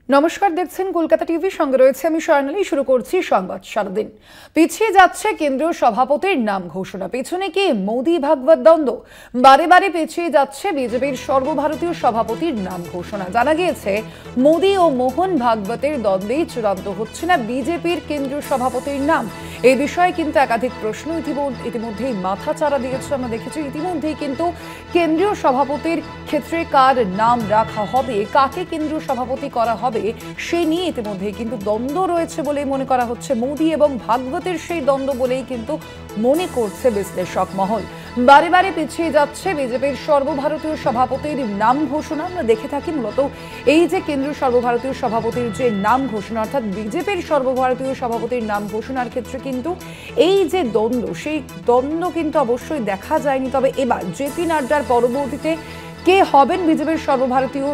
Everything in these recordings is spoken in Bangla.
নমস্কার, দেখছেন কলকাতা টিভি, সঙ্গে রয়েছে আমি স্বর্ণালী। শুরু করছি সংবাদ সারাদিন। পিছিয়ে যাচ্ছে কেন্দ্রীয় সভাপতির নাম ঘোষণা। পেছনে কি মোদি ভাগবত দ্বন্দ্ব? বারে বারে পিছিয়ে যাচ্ছে বিজেপির সর্বভারতীয় সভাপতির নাম ঘোষণা। জানা গিয়েছে মোদি ও মোহন ভাগবতের দ্বন্দ্বেই চূড়ান্ত হচ্ছে না বিজেপির কেন্দ্রীয় সভাপতির নাম। এই বিষয়ে কিন্তু একাধিক প্রশ্ন ইতিমধ্যেই মাথা চাড়া দিয়েছে। আমরা দেখেছি ইতিমধ্যেই কিন্তু কেন্দ্রীয় সভাপতির ক্ষেত্রে কার নাম রাখা হবে, কাকে কেন্দ্রীয় সভাপতি করা হবে, সে নিয়ে ইতিমধ্যেই কিন্তু দ্বন্দ্ব রয়েছে বলেই মনে করা হচ্ছে। মোদি এবং ভাগবতের সেই দ্বন্দ্ব বলেই কিন্তু মনে করছে বিশ্লেষক মহল। বারে বারে পিছিয়ে যাচ্ছে বিজেপির সর্বভারতীয় সভাপতির নাম ঘোষণা। আমরা দেখে থাকি মূলত এই যে কেন্দ্রীয় সর্বভারতীয় সভাপতির যে নাম ঘোষণা, অর্থাৎ বিজেপির সর্বভারতীয় সভাপতির নাম ঘোষণার ক্ষেত্রে কিন্তু এই যে দ্বন্দ্ব, সেই দ্বন্দ্ব কিন্তু অবশ্যই দেখা যায়নি। তবে এবার জেপি নাড্ডার পরবর্তীতে কে হবেন বিজেপির সর্বভারতীয়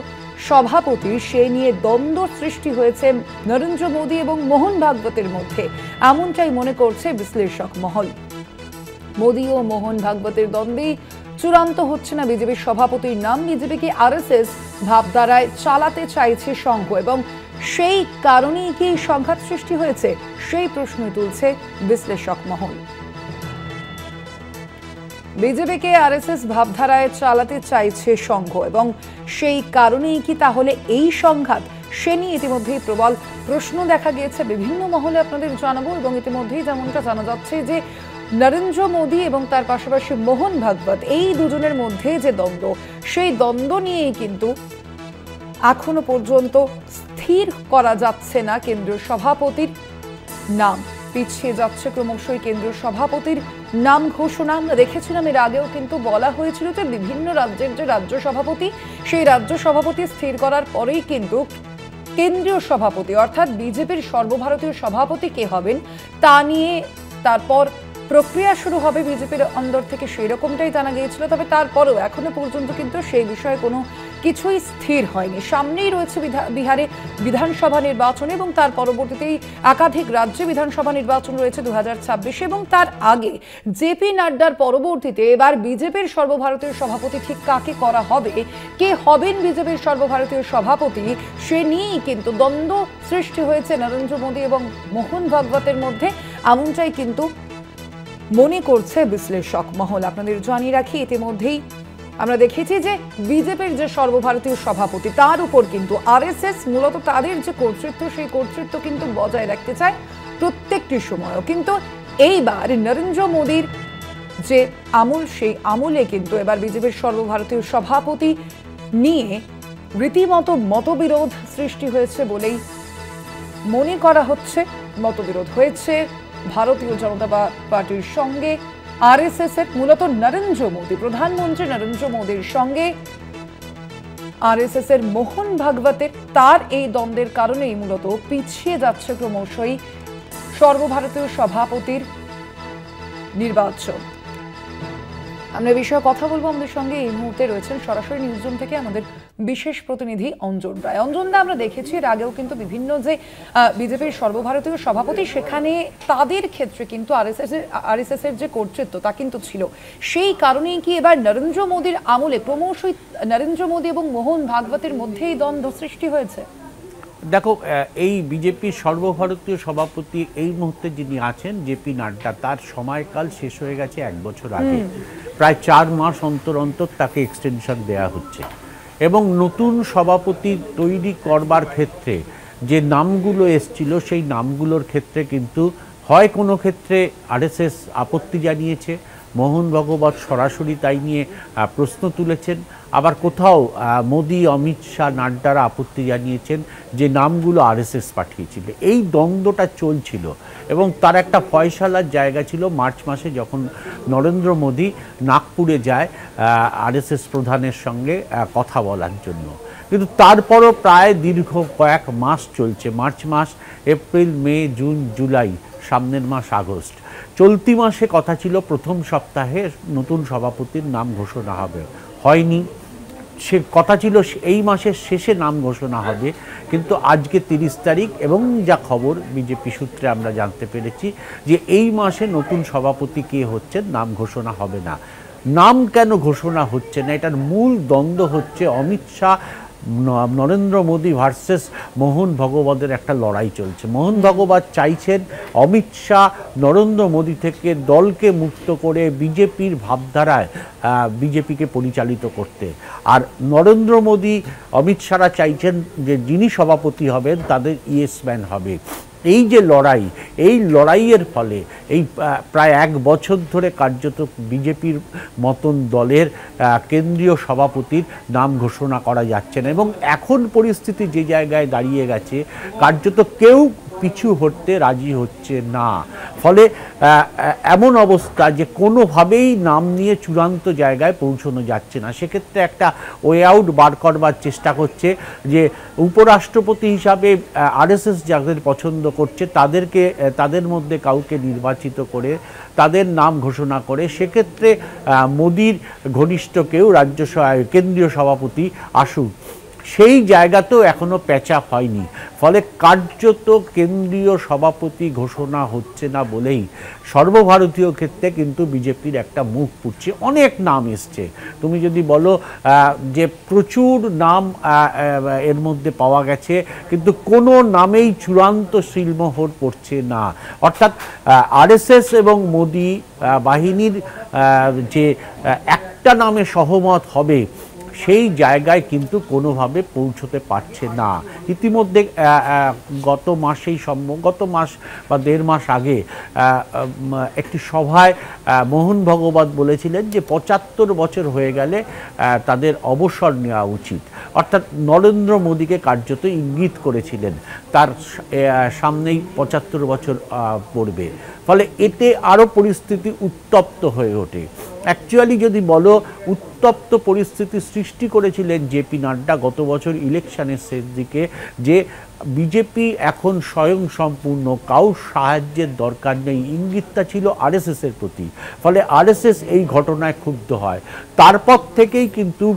সভাপতি, সে নিয়ে দ্বন্দ্ব সৃষ্টি হয়েছে নরেন্দ্র মোদী এবং মোহন ভাগবতের মধ্যে, এমনটাই মনে করছে বিশ্লেষক মহল। মোদী ও মোহন ভাগবতের দ্বন্দ্বেই চূড়ান্ত হচ্ছে না বিজেপির সভাপতির নাম। বিজেপিকে আরএসএস ভাবধারায় চালাতে চাইছে সংঘ, এবং সেই কারণেই কি সংঘাত সৃষ্টি হয়েছে, সেই প্রশ্নই তুলছে বিশ্লেষক মহল। বিজেপিকে আরএসএস ভাবধারায় চালাতে চাইছে সংঘ, এবং সেই কারণেই কি তাহলে এই সংঘাত, সে নিয়ে ইতিমধ্যেই প্রবল প্রশ্ন দেখা গিয়েছে বিভিন্ন মহলে। আপনাদের জানাবো, এবং ইতিমধ্যেই যেমনটা জানা যাচ্ছে যে নরেন্দ্র মোদী এবং তার পাশাপাশি মোহন ভাগবত, এই দুজনের মধ্যে যে দ্বন্দ্ব, সেই দ্বন্দ্ব নিয়েই কিন্তু এখনো পর্যন্ত স্থির করা যাচ্ছে না কেন্দ্রীয় সভাপতির নাম। পিছিয়ে যাচ্ছে ক্রমশই কেন্দ্রীয় সভাপতির নাম ঘোষণা। আমরা দেখেছিলাম এর আগেও কিন্তু বলা হয়েছিল যে বিভিন্ন রাজ্যের যে রাজ্য সভাপতি, সেই রাজ্য সভাপতি স্থির করার পরেই কিন্তু কেন্দ্রীয় সভাপতি অর্থাৎ বিজেপির সর্বভারতীয় সভাপতি কে হবেন তা নিয়ে তারপর প্রক্রিয়া শুরু হবে বিজেপির অন্দর থেকে, সেই রকমটাই জানা গিয়েছিল। তবে তারপরেও এখনো পর্যন্ত কিন্তু সেই বিষয়ে কোনো কিছুই স্থির হয়নি। সামনেই রয়েছে বিহারে বিধানসভা নির্বাচন, এবং তার পরবর্তীতেই একাধিক রাজ্যে বিধানসভা নির্বাচন রয়েছে 2026, এবং তার আগে জেপি নাড্ডার পরবর্তীতে এবার বিজেপির সর্বভারতীয় সভাপতি ঠিক কাকে করা হবে, কে হবেন বিজেপির সর্বভারতীয় সভাপতি, সে নিয়েই কিন্তু দ্বন্দ্ব সৃষ্টি হয়েছে নরেন্দ্র মোদী এবং মোহন ভাগবতের মধ্যে, এমনটাই কিন্তু মনে করছে বিশ্লেষক মহল। আপনাদের জানিয়ে রাখি, ইতিমধ্যেই আমরা দেখেছি যে বিজেপির যে সর্বভারতীয় সভাপতি, তার উপর কিন্তু আরএসএস মূলত তাদের যে কর্তৃত্ব, সেই কর্তৃত্ব কিন্তু বজায় রাখতে চায় প্রত্যেকটি সময়ও। কিন্তু এইবার নরেন্দ্র মোদীর যে আমল, সেই আমলে কিন্তু এবার বিজেপির সর্বভারতীয় সভাপতি নিয়ে রীতিমতো মতবিরোধ সৃষ্টি হয়েছে বলেই মনে করা হচ্ছে। মতবিরোধ হয়েছে ভারতীয় জনতা পার্টির সঙ্গে আরএসএস এর, মূলত নরেন্দ্র মোদী, প্রধানমন্ত্রী নরেন্দ্র মোদীর সঙ্গে আরএসএস এর মোহন ভাগবতের। তার এই দ্বন্দ্বের কারণেই মূলত পিছিয়ে যাচ্ছে ক্রমশই সর্বভারতীয় সভাপতির নির্বাচন। আমরা বিষয়ে কথা বলবো। আমাদের সঙ্গে এই মুহূর্তে রয়েছেন সরাসরি নিউজরুম থেকে আমাদের বিশেষ প্রতিনিধি অঞ্জন রায়। অঞ্জন দা, আমরা দেখেছি এর আগেও কিন্তু বিভিন্ন যে বিজেপির সর্বভারতীয় সভাপতি, সেখানে তাদের ক্ষেত্রে কিন্তু আরএসএস এর যে কর্তৃত্ব তা কিন্তু ছিল। সেই কারণেই কি এবার নরেন্দ্র মোদীর আমলে ক্রমশই নরেন্দ্র মোদী এবং মোহন ভাগবতের মধ্যে এই দ্বন্দ্ব সৃষ্টি হয়েছে? দেখো, এই বিজেপির সর্বভারতীয় সভাপতি এই মুহূর্তে যিনি আছেন, জেপি নাড্ডা, তার সময়কাল শেষ হয়ে গেছে 1 বছর আগে। প্রায় 4 মাস অন্তর অন্তর তাকে এক্সটেনশন দেয়া হচ্ছে, এবং নতুন সভাপতি তৈরি করবার ক্ষেত্রে যে নামগুলো এসছিল, সেই নামগুলোর ক্ষেত্রে কিন্তু হয় কোনো ক্ষেত্রে আরএসএস আপত্তি জানিয়েছে, মোহন ভাগবত সরাসরি তাই নিয়ে প্রশ্ন তুলেছেন, আবার কোথাও মোদি, অমিত শাহ, নাড্ডারা আপত্তি জানিয়েছেন যে নামগুলো আরএসএস পাঠিয়েছিল। এই দ্বন্দ্বটা চলছিল, এবং তার একটা ফয়সালার জায়গা ছিল মার্চ মাসে, যখন নরেন্দ্র মোদী নাগপুরে যায় আরএসএস প্রধানের সঙ্গে কথা বলার জন্য। কিন্তু তারপরও প্রায় দীর্ঘ কয়েক মাস চলছে, মার্চ মাস, এপ্রিল, মে, জুন, জুলাই, সামনের মাস আগস্ট, চলতি মাসে কথা ছিল প্রথম সপ্তাহে নতুন সভাপতির নাম ঘোষণা হবে, হয়নি। সে কথা ছিল এই মাসের শেষে নাম ঘোষণা হবে, কিন্তু আজকে 30 তারিখ, এবং যা খবর বিজেপি সূত্রে আমরা জানতে পেরেছি যে এই মাসে নতুন সভাপতি কে হচ্ছেন নাম ঘোষণা হবে না। নাম কেন ঘোষণা হচ্ছে না, এটার মূল দ্বন্দ্ব হচ্ছে অমিত শাহ নরেন্দ্র মোদী ভার্সেস মোহন ভগবতের একটা লড়াই চলছে। মোহন ভগবত চাইছেন অমিত শাহ নরেন্দ্র মোদী থেকে দলকে মুক্ত করে বিজেপির ভাবধারায় বিজেপিকে পরিচালিত করতে, আর নরেন্দ্র মোদী অমিত শাহরা চাইছেন যে যিনি সভাপতি হবেন তাদের ইয়েসম্যান হবে। এই যে লড়াই, এই লড়াইয়ের ফলে এই প্রায় 1 বছর ধরে কার্যত বিজেপির মতন দলের কেন্দ্রীয় সভাপতির নাম ঘোষণা করা যাচ্ছে না, এবং এখন পরিস্থিতি যে জায়গায় দাঁড়িয়ে গেছে কার্যত কেউ পিছু হটতে রাজি হচ্ছে না। ফলে এমন অবস্থা যে কোনোভাবেই নাম নিয়ে চূড়ান্ত জায়গায় পৌঁছানো যাচ্ছে না। সেক্ষেত্রে একটা ওয়ে আউট বার করবার চেষ্টা করছে যে উপরাষ্ট্রপতি হিসাবে আরএসএস যাদের পছন্দ করছে তাদের মধ্যে কাউকে নির্বাচিত করে তাদের নাম ঘোষণা করে সেক্ষেত্রে মোদির ঘনিষ্ঠ কেউ কেন্দ্রীয় সভাপতি আসুক। সেই জায়গাতেও এখনো প্যাচআপ হয়নি, ফলে কার্যত কেন্দ্রীয় সভাপতি ঘোষণা হচ্ছে না বলেই সর্বভারতীয় ক্ষেত্রে কিন্তু বিজেপির একটা মুখ পুড়ছে। অনেক নাম এসছে, তুমি যদি বলো যে প্রচুর নাম এর মধ্যে পাওয়া গেছে, কিন্তু কোনো নামেই চূড়ান্ত সিলমোহর পড়ছে না। অর্থাৎ আরএসএস এবং মোদি বাহিনীর যে একটা নামে সহমত হবে সেই জায়গায় কিন্তু কোনোভাবে পৌঁছতে পারছে না। ইতিমধ্যে গত মাস বা 1.5 মাস আগে একটি সভায় মোহন ভগবত বলেছিলেন যে 75 বছর হয়ে গেলে তাদের অবসর নেওয়া উচিত, অর্থাৎ নরেন্দ্র মোদীকে কার্যত ইঙ্গিত করেছিলেন তার সামনেই 75 বছর পড়বে। ফলে এতে আরও পরিস্থিতি উত্তপ্ত হয়ে ওঠে। অ্যাকচুয়ালি যদি বলো উত্তপ্ত পরিস্থিতি সৃষ্টি করেছিলেন জেপি নাড্ডা গত বছর ইলেকশনের শেষ দিকে, যে বিজেপি এখন স্বয়ংসম্পূর্ণ, কারোর সাহায্যের দরকার নেই, ইঙ্গিতটা ছিল আরএসএসের প্রতি। ফলে আরএসএস এই ঘটনায় ক্ষুব্ধ হয়। তারপর থেকেই কিন্তু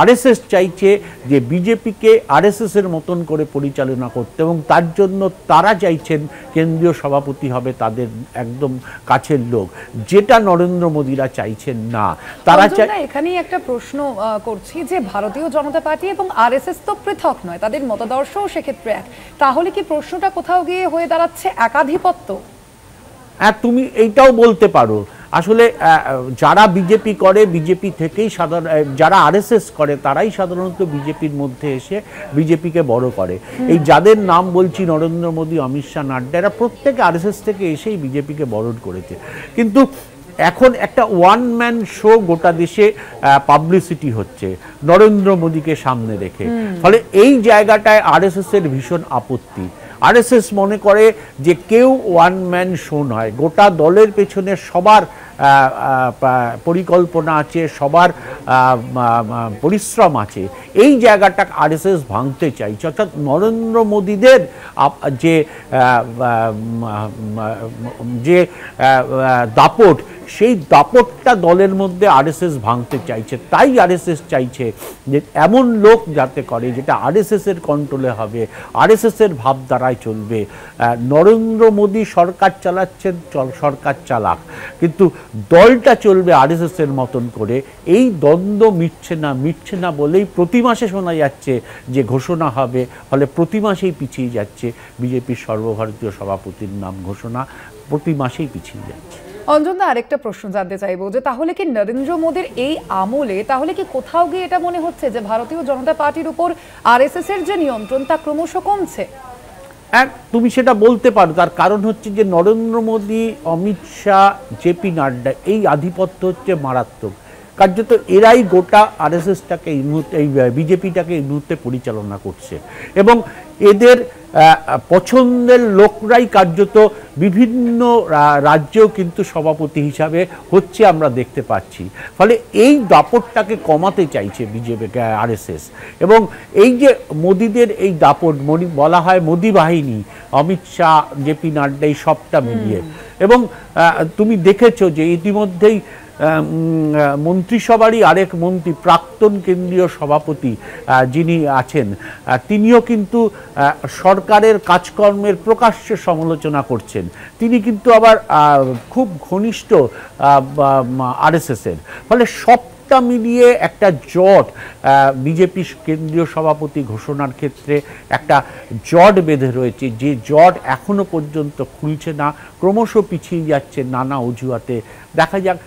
আরএসএস চাইছে যে বিজেপিকে আরএসএসের মতন করে পরিচালনা করতে, এবং তার জন্য তারা চাইছেন কেন্দ্রীয় সভাপতি হবে তাদের একদম কাছের লোক, যেটা নরেন্দ্র মোদীরা চাইছেন না। তারা এখানেই একটা প্রশ্ন করছি যে ভারতীয় জনতা পার্টি এবং আরএসএস তো পৃথক নয়, তাদের মতাদর্শও সেক্ষেত্রে এক, তাহলে কি প্রশ্নটা কোথাও গিয়ে হয়ে দাঁড়াচ্ছে একাধিপত্য? হ্যাঁ, তুমি এইটাও বলতে পারো। আসলে যারা বিজেপি করে বিজেপি থেকেই যারা আরএসএস করে তারাই সাধারণত বিজেপির মধ্যে এসে বিজেপিকে বড় করে। এই যাদের নাম বলছি নরেন্দ্র মোদী, অমিত শাহ, নাড্ডা, এরা প্রত্যেকে আরএসএস থেকে এসেই বিজেপিকে বরণ করেছে। কিন্তু এখন একটা ওয়ান ম্যান শো গোটা দেশে পাবলিসিটি হচ্ছে নরেন্দ্র মোদীকে সামনে রেখে। ফলে এই জায়গাটায় আরএসএস এর ভীষণ আপত্তি। আরএসএস মনে করে যে কেউ ওয়ান ম্যান শো নয়, গোটা দলের পেছনে সবার পরিকল্পনা আছে, সবার পরিশ্রম আছে। এই জায়গাটা আরএসএস ভাঙতে চাইছে, অর্থাৎ নরেন্দ্র মোদীদের যে দাপট, সেই দাপটটা দলের মধ্যে আরএসএস ভাঙতে চাইছে। তাই আরএসএস চাইছে যে এমন লোক যাতে করে যেটা আরএসএস এর কন্ট্রোলে হবে, আরএসএস এর ভাবধারায় চলবে। নরেন্দ্র মোদী সরকার চালাচ্ছেন, সরকার চালাক, কিন্তু দলটা চলবে আরএসএস এর মতন করে। এই দ্বন্দ্ব মিটছে না বলেই প্রতি মাসে শোনা যাচ্ছে যে ঘোষণা হবে, ফলে প্রতি মাসেই পিছিয়ে যাচ্ছে বিজেপির সর্বভারতীয় সভাপতির নাম ঘোষণা, প্রতি মাসেই পিছিয়ে যাচ্ছে। অঞ্জনদা, আরেকটা প্রশ্ন জানতে চাইবো যে তাহলে কি নরেন্দ্র মোদীর এই আমলে তাহলে কি কোথাও গিয়ে এটা মনে হচ্ছে যে ভারতীয় জনতা পার্টির উপর আরএসএস এর যে নিয়ন্ত্রণ তা ক্রমশ কমছে? তুমি সেটা বলতে পারো। তার কারণ হচ্ছে যে নরেন্দ্র মোদী, অমিত শাহ, জেপি নাড্ডা, এই আধিপত্য হচ্ছে মারাত্মক। কার্যত এরাই গোটা আরএসএসটাকে এই মুহূর্তে, এই বিজেপিটাকে এই মুহূর্তে পরিচালনা করছে, এবং এদের পছন্দের লোকরাই কার্যত বিভিন্ন রাজ্যেও কিন্তু সভাপতি হিসাবে হচ্ছে, আমরা দেখতে পাচ্ছি। ফলে এই দাপটটাকে কমাতে চাইছে বিজেপি, আরএসএস। এবং এই যে মোদিদের এই দাপট, বলা হয় মোদি বাহিনী, অমিত শাহ, জেপি নাড্ডা, এই সবটা মিলিয়ে। এবং তুমি দেখেছো যে ইতিমধ্যেই মন্ত্রিসভারই আরেক মন্ত্রী, প্রাক্তন কেন্দ্রীয় সভাপতি যিনি আছেন, তিনিও কিন্তু সরকারের কাজকর্মের প্রকাশ্য সমালোচনা করছেন। তিনি কিন্তু আবার খুব ঘনিষ্ঠ আরএসএস এর। ফলে সব সবটা মিলিয়ে একটা জট বিজেপি কেন্দ্রীয় সভাপতি ঘোষণার ক্ষেত্রে একটা জট বেঁধে রয়েছে, যে জট এখনো পর্যন্ত খুলছে না, ক্রমশ পিছিয়ে যাচ্ছে নানা অজুহাতে। দেখা যাক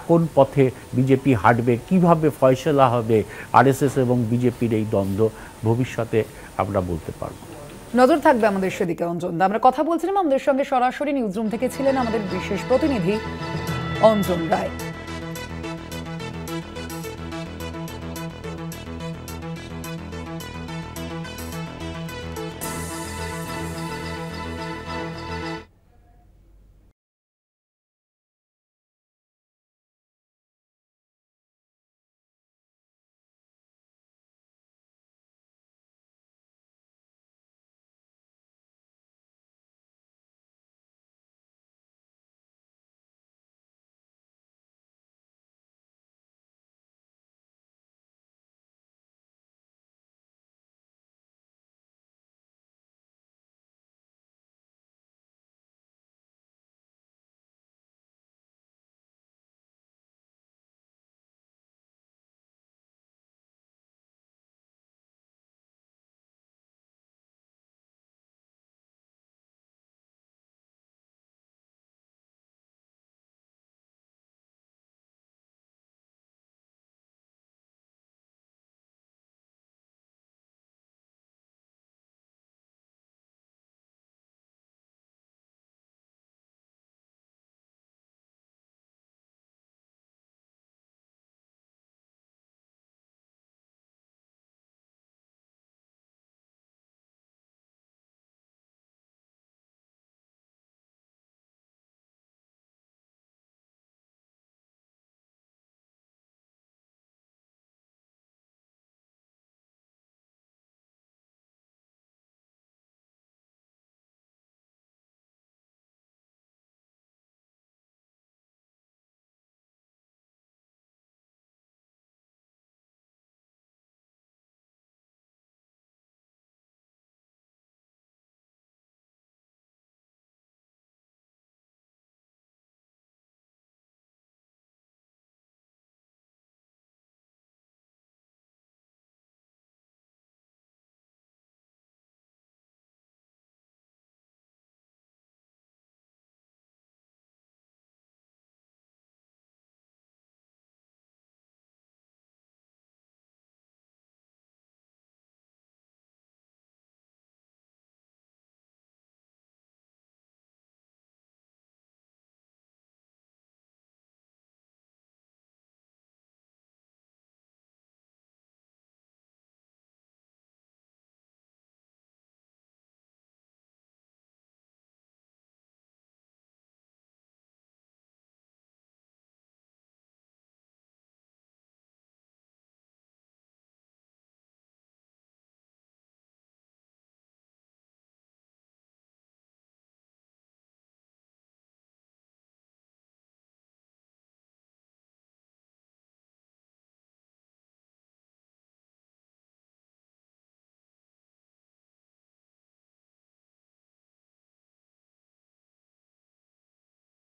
কোন পথে বিজেপি হাঁটবে, কিভাবে ফয়সলা হবে আরএসএস এবং বিজেপির এই দ্বন্দ্ব, ভবিষ্যতে আমরা বলতে পারবো। নজর থাকবে আমাদের সেদিকে অঞ্জন দা। আমরা কথা বলছিলাম, আমাদের সঙ্গে সরাসরি নিউজরুম থেকে ছিলেন আমাদের বিশেষ প্রতিনিধি অঞ্জন রায়।